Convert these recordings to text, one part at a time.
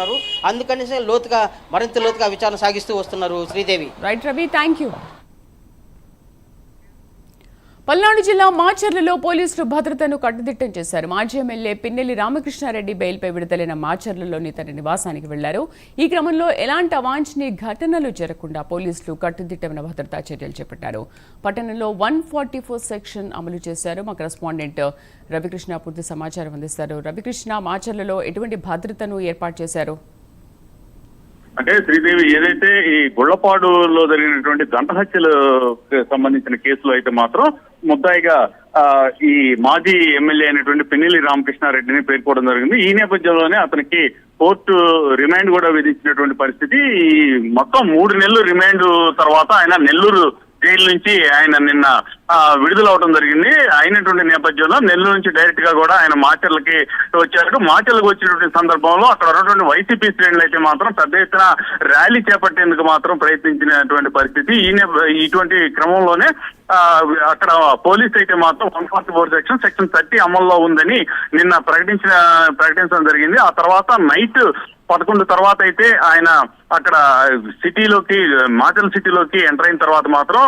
అంటున్నారు. అందుకనేసి మరింత లోతుగా విచారణ సాగిస్తూ వస్తున్నారు Sridevi. Right Ravi, thank you. Palnadu జిల్లా మాచర్లలో పోలీసులు భద్రతను కట్టుదిట్టం చేశారు. మాజీ ఎమ్మెల్యే పిన్నెల్లి రామకృష్ణారెడ్డి బెయిల్పై విడుదలైన మాచర్లలోని తన నివాసానికి వెళ్లారు. ఈ క్రమంలో ఎలాంటి అవాంఛనీయ ఘటనలు జరగకుండా పోలీసులు కట్టుదిట్టమైన భద్రతా చర్యలు చేపట్టారు. పట్టణంలో 144 సెక్షన్ అమలు చేశారు. మా కరెస్పాండెంట్ రవికృష్ణ పూర్తి సమాచారం అందిస్తారు. రవికృష్ణ, మాచర్లలో ఎటువంటి భద్రతను ఏర్పాటు చేశారు? అంటే శ్రీదేవి, ఏదైతే ఈ గుళ్లపాడులో జరిగినటువంటి దంత హత్యలకు సంబంధించిన కేసులో అయితే మాత్రం ముద్దాయిగా ఈ మాజీ ఎమ్మెల్యే అయినటువంటి పిన్నెల్లి రామకృష్ణారెడ్డిని పేర్కోవడం జరిగింది. ఈ నేపథ్యంలోనే అతనికి కోర్టు రిమాండ్ కూడా విధించినటువంటి పరిస్థితి. ఈ మొత్తం 3 నెలలు రిమాండ్ తర్వాత ఆయన నెల్లూరు జైలు నుంచి ఆయన నిన్న విడుదలవడం జరిగింది. అయినటువంటి నేపథ్యంలో నెల్లూరు నుంచి డైరెక్ట్ గా కూడా ఆయన మాచర్లకి వచ్చారు. మాచర్లకు వచ్చినటువంటి సందర్భంలో అక్కడ ఉన్నటువంటి వైసీపీ శ్రేణులు అయితే మాత్రం పెద్ద ఎత్తున ర్యాలీ చేపట్టేందుకు మాత్రం ప్రయత్నించినటువంటి పరిస్థితి. ఇటువంటి క్రమంలోనే అక్కడ పోలీస్ అయితే మాత్రం 144 సెక్షన్ 30 అమల్లో ఉందని నిన్న ప్రకటించడం జరిగింది. ఆ తర్వాత నైట్ 11 తర్వాత అయితే ఆయన అక్కడ మాచర్ల సిటీలోకి ఎంటర్ అయిన తర్వాత మాత్రం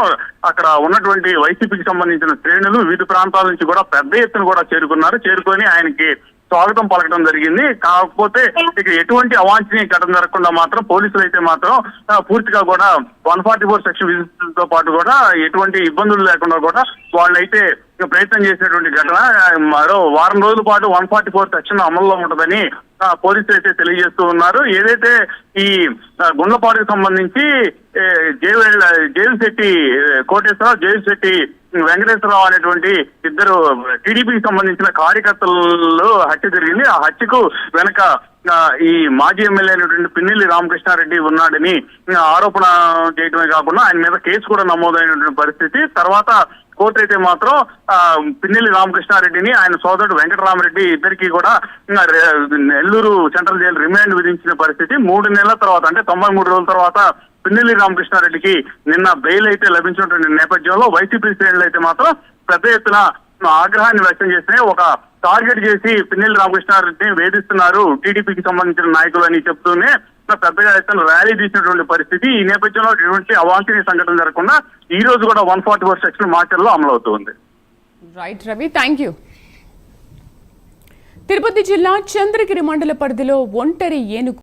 అక్కడ ఉన్నటువంటి వైసీపీకి సంబంధించిన శ్రేణులు వివిధ ప్రాంతాల నుంచి కూడా పెద్ద ఎత్తున కూడా చేరుకొని ఆయనకి స్వాగతం పలకడం జరిగింది. కాకపోతే ఇక ఎటువంటి అవాంఛనీయ ఘటన జరగకుండా మాత్రం పోలీసులు అయితే మాత్రం పూర్తిగా కూడా 144 సెక్షన్ విధించడంతో పాటు కూడా ఎటువంటి ఇబ్బందులు లేకుండా కూడా వాళ్ళైతే ప్రయత్నం చేసినటువంటి ఘటన. మరో వారం రోజుల పాటు 144 సెక్షన్ అమల్లో ఉంటుందని పోలీసులు అయితే తెలియజేస్తూ ఉన్నారు. ఏదైతే ఈ గుండ్లపాడుకు సంబంధించి జైలుశెట్టి కోటేశ్వరరావు, జైలుశెట్టి వెంకటేశ్వరరావు అనేటువంటి ఇద్దరు టీడీపీకి సంబంధించిన కార్యకర్తలు హత్య జరిగింది. ఆ హత్యకు వెనక ఈ మాజీ ఎమ్మెల్యే అయినటువంటి పిన్నెల్లి రామకృష్ణారెడ్డి ఉన్నాడని ఆరోపణ చేయడమే కాకుండా ఆయన మీద కేసు కూడా నమోదైనటువంటి పరిస్థితి. తర్వాత కోర్టు అయితే మాత్రం పిన్నెల్లి రామకృష్ణారెడ్డిని ఆయన సోదరుడు వెంకటరామరెడ్డి ఇద్దరికి కూడా నెల్లూరు సెంట్రల్ జైలు రిమాండ్ విధించిన పరిస్థితి. 3 నెలల తర్వాత అంటే 93 రోజుల తర్వాత పిన్నెల్లి రామకృష్ణారెడ్డికి నిన్న బెయిల్ అయితే లభించినటువంటి నేపథ్యంలో వైసీపీ శ్రేణులు అయితే మాత్రం పెద్ద ఎత్తున ఆగ్రహాన్ని వ్యక్తం చేస్తున్నాయి. ఒక టార్గెట్ చేసి పిన్నెల్లి రామకృష్ణారెడ్డిని వేధిస్తున్నారు టీడీపీకి సంబంధించిన నాయకులు అని చెప్తూనే పెద్దగా ఎత్తున ర్యాలీ తీసినటువంటి పరిస్థితి. ఈ నేపథ్యంలో ఎటువంటి అవాంఛనీయ సంఘటన జరగకుండా ఈ రోజు కూడా 144 సెక్షన్ మాచర్లో అమలవుతుంది. Right Ravi, thank you. Tirupati జిల్లా చంద్రగిరి మండల పరిధిలో ఒంటరి ఏనుగు